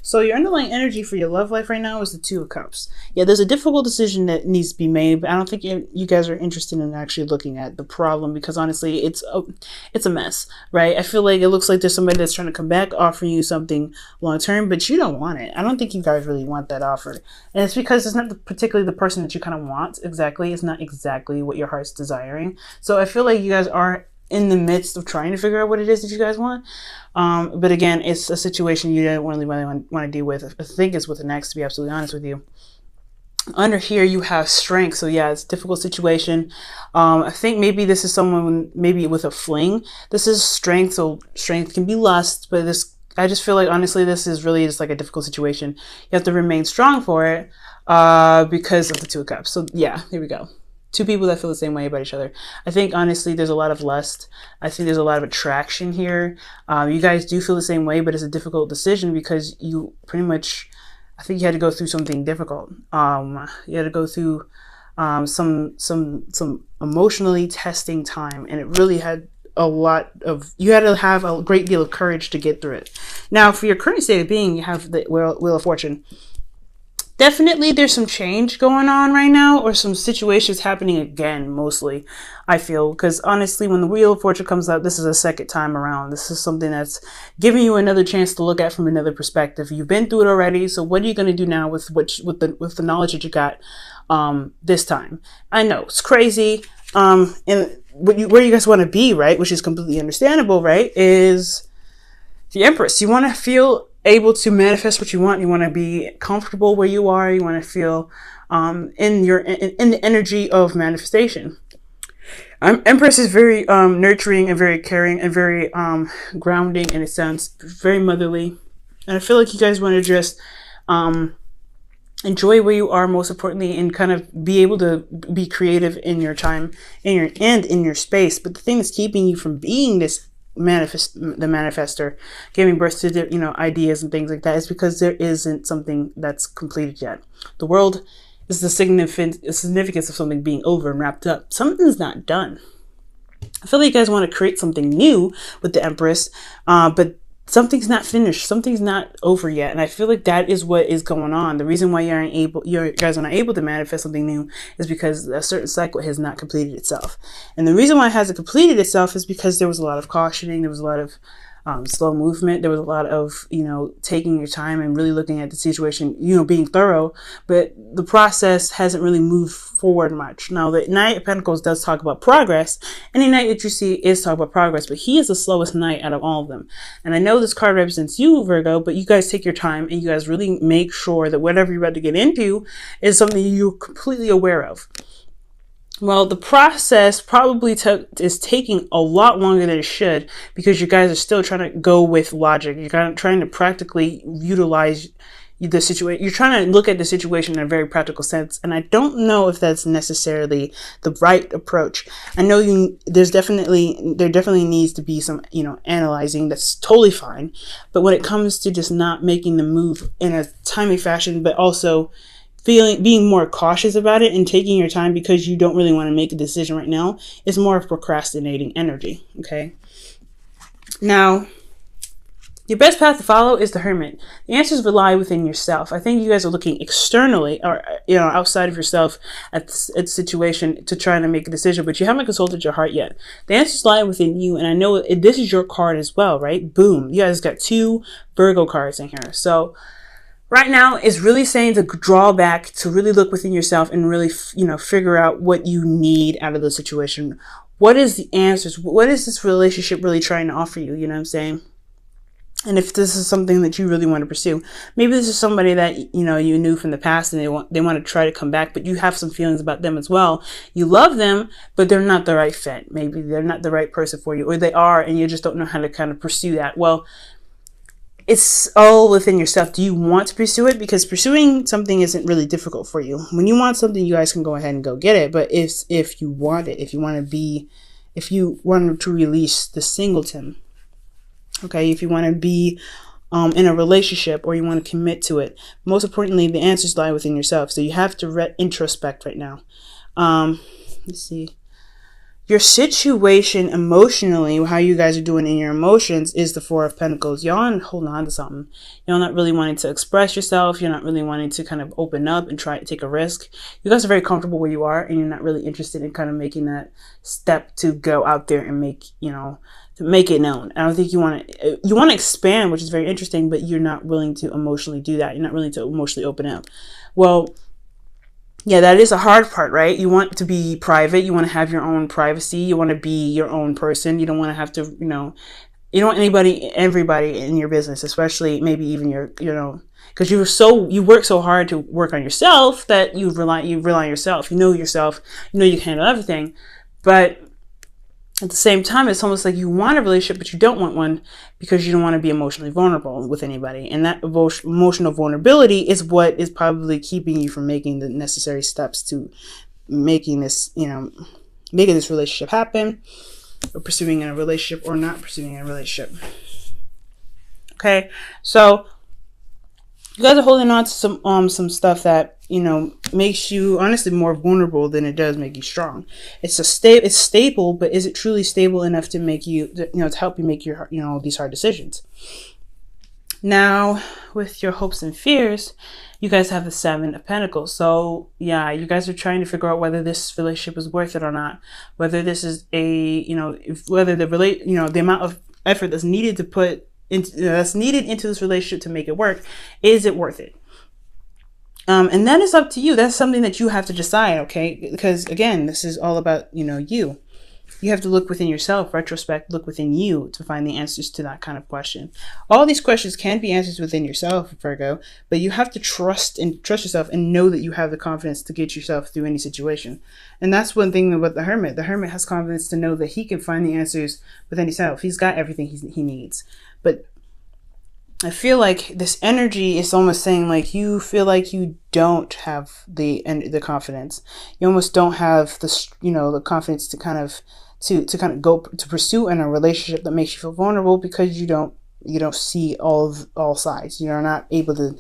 So your underlying energy for your love life right now is the Two of Cups. Yeah, there's a difficult decision that needs to be made, but I don't think you guys are interested in actually looking at the problem, because honestly, it's a mess, right? I feel like it looks like there's somebody that's trying to come back offering you something long term, but you don't want it. I don't think you guys really want that offer. And it's because it's not particularly the person that you kind of want exactly. It's not exactly what your heart's desiring. So I feel like you guys are in the midst of trying to figure out what it is that you guys want. But again, it's a situation you don't really want to deal with. I think it's with an ex, to be absolutely honest with you. Under here, you have strength. So yeah, it's a difficult situation. I think maybe this is someone, maybe with a fling. This is strength. So strength can be lust, but I just feel like, honestly, this is really just like a difficult situation. You have to remain strong for it because of the Two of Cups. So yeah, here we go. Two people that feel the same way about each other. I think, honestly, there's a lot of lust. I think there's a lot of attraction here. You guys do feel the same way, but it's a difficult decision because you pretty much, I think you had to go through something difficult. You had to go through some emotionally testing time, and it really had you had to have a great deal of courage to get through it. Now, for your current state of being, you have the Wheel of Fortune. Definitely there's some change going on right now, or some situations happening again, mostly, I feel. Because honestly, when the Wheel of Fortune comes out, this is a second time around. This is something that's giving you another chance to look at from another perspective. You've been through it already, so what are you going to do now with the knowledge that you got this time? I know, it's crazy. And where you guys want to be, right, which is completely understandable, right, is the Empress. You want to feel able to manifest what you want. You want to be comfortable where you are. You want to feel in the energy of manifestation. Empress is very nurturing and very caring and very grounding in a sense, very motherly. And I feel like you guys want to just enjoy where you are, most importantly, and kind of be able to be creative in your time, in your space. But the thing that's keeping you from being the manifester, giving birth to ideas and things like that, is because there isn't something that's completed yet. The world is the significance of something being over and wrapped up. Something's not done. I feel like you guys want to create something new with the Empress, but something's not finished. Something's not over yet. And I feel like that is what is going on. The reason why you guys are not able to manifest something new is because a certain cycle has not completed itself. And the reason why it hasn't completed itself is because there was a lot of cautioning. There was a lot of slow movement. There was a lot of, taking your time and really looking at the situation, being thorough, but the process hasn't really moved forward much. Now, the Knight of Pentacles does talk about progress. Any knight that you see is talking about progress, but he is the slowest knight out of all of them. And I know this card represents you, Virgo, but you guys take your time and you guys really make sure that whatever you're about to get into is something you're completely aware of. Well, the process probably is taking a lot longer than it should, because you guys are still trying to go with logic. You're kind of trying to practically utilize the situation. You're trying to look at the situation in a very practical sense. And I don't know if that's necessarily the right approach. I know there definitely needs to be some, analyzing. That's totally fine. But when it comes to just not making the move in a timely fashion, but also being more cautious about it and taking your time because you don't really want to make a decision right now, is more of procrastinating energy. Okay. Now, your best path to follow is the Hermit. The answers lie within yourself. I think you guys are looking externally or outside of yourself at the situation to try to make a decision, but you haven't consulted your heart yet. The answers lie within you, and I know this is your card as well, right? Boom. You guys got 2 Virgo cards in here. So right now, it's really saying to draw back, to really look within yourself and really, figure out what you need out of the situation. What is the answers? What is this relationship really trying to offer you? You know what I'm saying? And if this is something that you really want to pursue, maybe this is somebody that, you knew from the past and they want to try to come back, but you have some feelings about them as well. You love them, but they're not the right fit. Maybe they're not the right person for you, or they are, and you just don't know how to kind of pursue that. Well, it's all within yourself. Do you want to pursue it? Because pursuing something isn't really difficult for you. When you want something, you guys can go ahead and go get it. But if you want it, if you want to release the singleton, okay, if you want to be in a relationship or you want to commit to it, most importantly, the answers lie within yourself. So you have to introspect right now. Let's see. your situation emotionally, how you guys are doing in your emotions, is the Four of Pentacles. Y'all holding on to something. You're not really wanting to express yourself. You're not really wanting to kind of open up and try to take a risk. You guys are very comfortable where you are, and you're not really interested in kind of making that step to go out there and make, to make it known. I don't think you want to expand, which is very interesting, but you're not willing to emotionally do that. You're not willing to emotionally open up. Well, yeah, that is a hard part, right? You want to be private. You want to have your own privacy. You want to be your own person. You don't want to have to, you don't want everybody in your business, especially maybe even because you work so hard to work on yourself that you rely on yourself. You know yourself. You know you can handle everything, but at the same time, it's almost like you want a relationship, but you don't want one because you don't want to be emotionally vulnerable with anybody. And that emotional vulnerability is what is probably keeping you from making the necessary steps to making this relationship happen, or pursuing a relationship or not pursuing a relationship. Okay, so you guys are holding on to some stuff that makes you honestly more vulnerable than it does make you strong. It's stable, but is it truly stable enough to make you to help you make your these hard decisions? Now, with your hopes and fears, you guys have the Seven of Pentacles. So yeah, you guys are trying to figure out whether this relationship is worth it or not. Whether this is whether the amount of effort that's needed to put into this relationship to make it work, is it worth it? And that is up to you. That's something that you have to decide, okay? Because again, this is all about, you. You have to look within yourself, retrospect, look within you to find the answers to that kind of question. All these questions can be answered within yourself, Virgo, but you have to trust yourself and know that you have the confidence to get yourself through any situation. And that's one thing about the Hermit. The Hermit has confidence to know that he can find the answers within himself. He's got everything he needs. But I feel like this energy is almost saying like you feel like you don't have the confidence. You almost don't have the confidence to kind of go to pursue in a relationship that makes you feel vulnerable, because you don't see all sides. You're not able to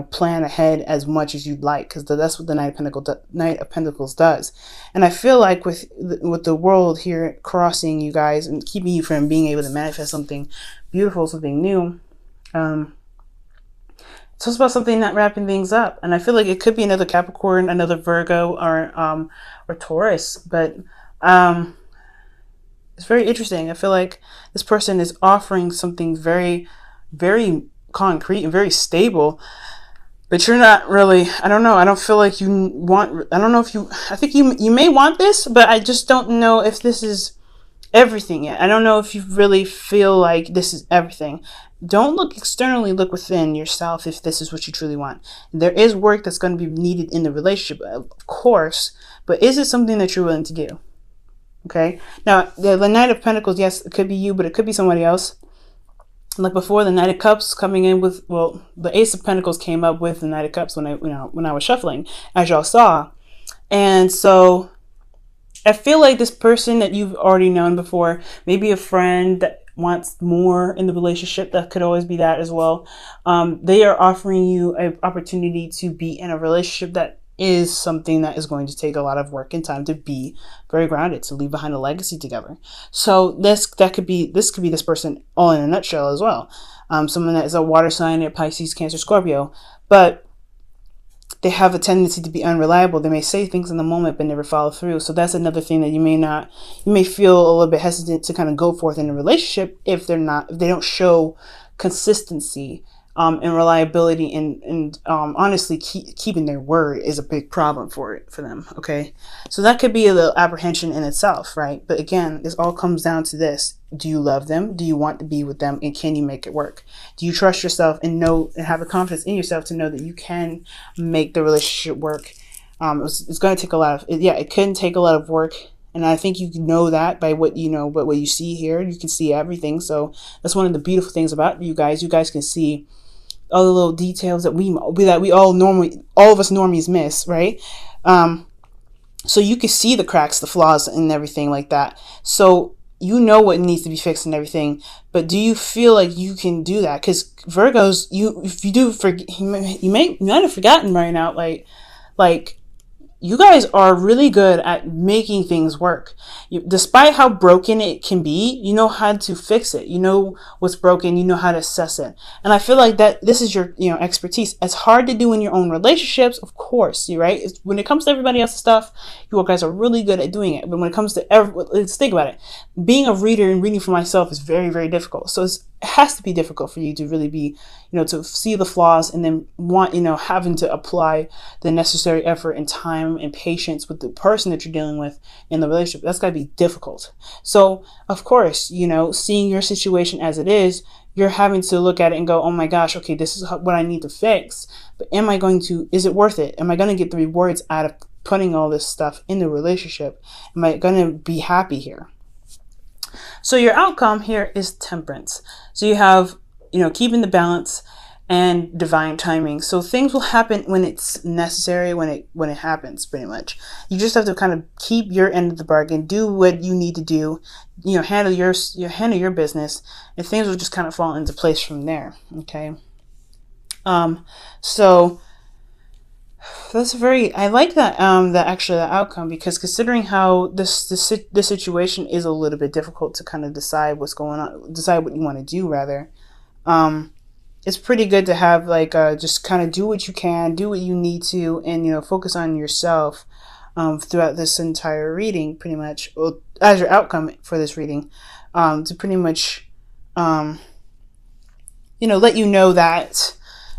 plan ahead as much as you'd like, because that's what the Knight of Pentacles does. And I feel like with the world here crossing you guys and keeping you from being able to manifest something beautiful, something new, it's just about something not wrapping things up. And I feel like it could be another Capricorn, another Virgo, or Taurus, but it's very interesting. I feel like this person is offering something very, very concrete and very stable, but you're not really, I don't know. I don't feel like you want, I think you may want this, but I just don't know if this is everything yet. I don't know if you really feel like this is everything. Don't look externally, look within yourself if this is what you truly want. There is work that's going to be needed in the relationship, of course, but is it something that you're willing to do? Okay. Now, the Knight of Pentacles, yes, it could be you, but it could be somebody else. Like before, the Knight of Cups coming in with, well, the Ace of Pentacles came up with the Knight of Cups when I was shuffling, as y'all saw. And so I feel like this person that you've already known before, maybe a friend that wants more in the relationship, that could always be that as well. They are offering you an opportunity to be in a relationship that is something that is going to take a lot of work and time to be very grounded, to leave behind a legacy together. So this could be this person all in a nutshell as well. Someone that is a water sign, a Pisces, Cancer, Scorpio, but they have a tendency to be unreliable. They may say things in the moment but never follow through. So that's another thing that you may feel a little bit hesitant to kind of go forth in a relationship if they don't show consistency and reliability, and honestly keeping their word is a big problem for them. Okay, so that could be a little apprehension in itself, right? But again, this all comes down to this: do you love them? Do you want to be with them? And can you make it work? Do you trust yourself and know and have the confidence in yourself to know that you can make the relationship work? It's going to take a lot of it can take a lot of work. And I think you know that by what what you see here. You can see everything. So that's one of the beautiful things about you guys. You guys can see all the little details that we all of us normies miss, right? So you can see the cracks, the flaws, and everything like that. So you know what needs to be fixed and everything. But do you feel like you can do that? Because Virgos, if you do forget, you might have forgotten right now, like you guys are really good at making things work. Despite how broken it can be, you know how to fix it. You know what's broken. You know how to assess it. And I feel like that this is your, expertise. It's hard to do in your own relationships, of course. You're right. When it comes to everybody else's stuff, you guys are really good at doing it. But when it comes to let's think about it. Being a reader and reading for myself is very, very difficult. So it has to be difficult for you to really be, to see the flaws and then having to apply the necessary effort and time and patience with the person that you're dealing with in the relationship. That's got to be difficult. So of course, seeing your situation as it is, you're having to look at it and go, oh my gosh, okay, this is what I need to fix. But is it worth it? Am I going to get the rewards out of putting all this stuff in the relationship? Am I going to be happy here? So your outcome here is temperance. So you have, keeping the balance and divine timing. So things will happen when it's necessary, when it happens, pretty much. You just have to kind of keep your end of the bargain, do what you need to do, handle your business, and things will just kind of fall into place from there. Okay. So that's I like that, that outcome, because considering how this situation is a little bit difficult to kind of decide what's going on, decide what you want to do rather. It's pretty good to have just kind of do what you can, do what you need to, and, focus on yourself, throughout this entire reading, pretty much, as your outcome for this reading, to pretty much, let you know that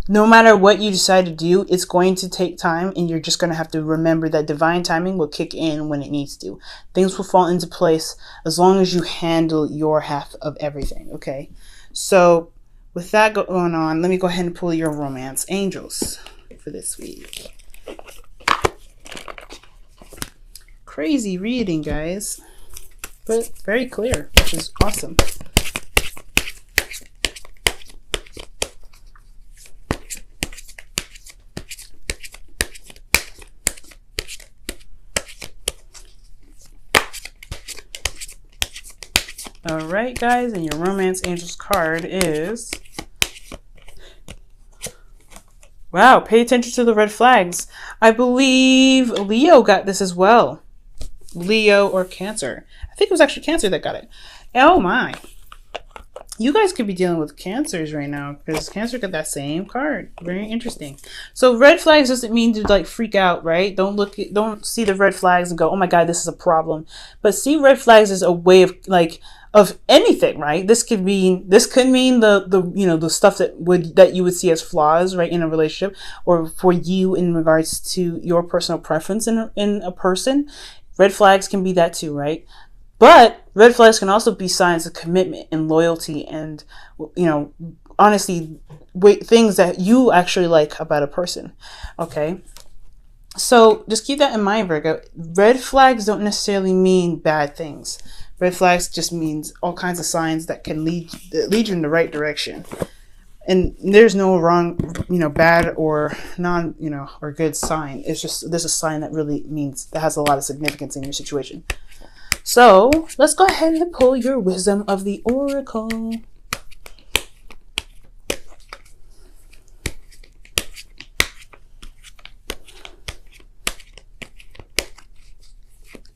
no matter what you decide to do, it's going to take time, and you're just going to have to remember that divine timing will kick in when it needs to. Things will fall into place as long as you handle your half of everything, okay? So with that going on, let me go ahead and pull your romance angels for this week. Crazy reading, guys, but very clear, which is awesome. All right, guys, and your romance angels card is, wow, pay attention to the red flags. I believe Leo got this as well. Leo or Cancer. I think it was actually Cancer that got it. Oh my. You guys could be dealing with Cancers right now, because Cancer got that same card. Very interesting. So red flags doesn't mean to freak out, right? Don't see the red flags and go, oh my God, this is a problem. But see red flags as a way of anything, right? This could mean the stuff that you would see as flaws, right, in a relationship, or for you in regards to your personal preference in a person. Red flags can be that too, right? But red flags can also be signs of commitment and loyalty and, honestly, things that you actually like about a person. Okay. So just keep that in mind, Virgo. Red flags don't necessarily mean bad things. Red flags just means all kinds of signs that can lead you in the right direction. And there's no wrong, bad or non, or good sign. It's just, there's a sign that really that has a lot of significance in your situation. So let's go ahead and pull your wisdom of the oracle.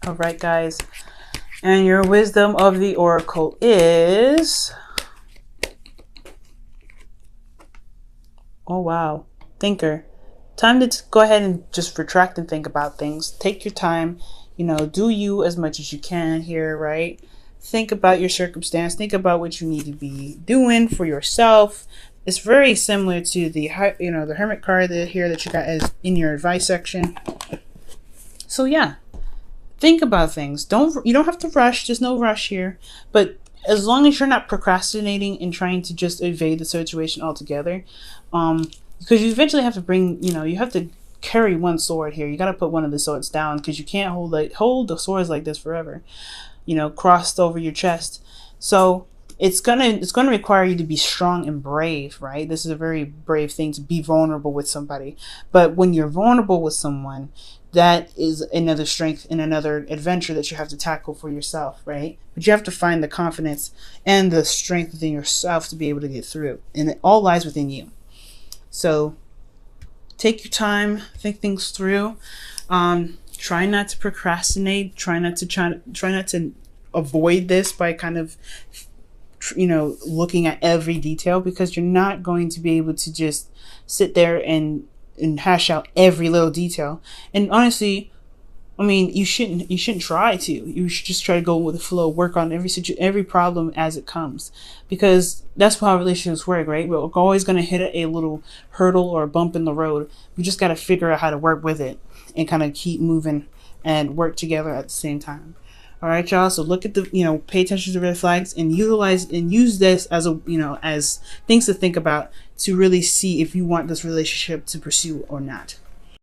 All right, guys. And your wisdom of the oracle is, oh wow, thinker. Time to go ahead and just retract and think about things. Take your time, do you as much as you can here, right? Think about your circumstance. Think about what you need to be doing for yourself. It's very similar to the the Hermit card here that you got as in your advice section. So yeah. Think about things. You don't have to rush. There's no rush here. But as long as you're not procrastinating and trying to just evade the situation altogether, because you eventually have to bring, you have to carry one sword here. You got to put one of the swords down, because you can't hold the swords like this forever, crossed over your chest. So it's gonna require you to be strong and brave, right? This is a very brave thing, to be vulnerable with somebody. But when you're vulnerable with someone, that is another strength and another adventure that you have to tackle for yourself, right? But you have to find the confidence and the strength within yourself to be able to get through. And it all lies within you. So take your time, think things through. Try not to procrastinate. Try not to avoid this by kind of, you know, looking at every detail, because you're not going to be able to just sit there and hash out every little detail. And honestly, I mean, you shouldn't try to. You should just try to go with the flow, work on every problem as it comes, because that's how relationships work, right? We're always going to hit a little hurdle or a bump in the road. We just got to figure out how to work with it and kind of keep moving and work together at the same time. All right, y'all. So look at the, you know, pay attention to red flags and use this as a, you know, as things to think about to really see if you want this relationship to pursue or not.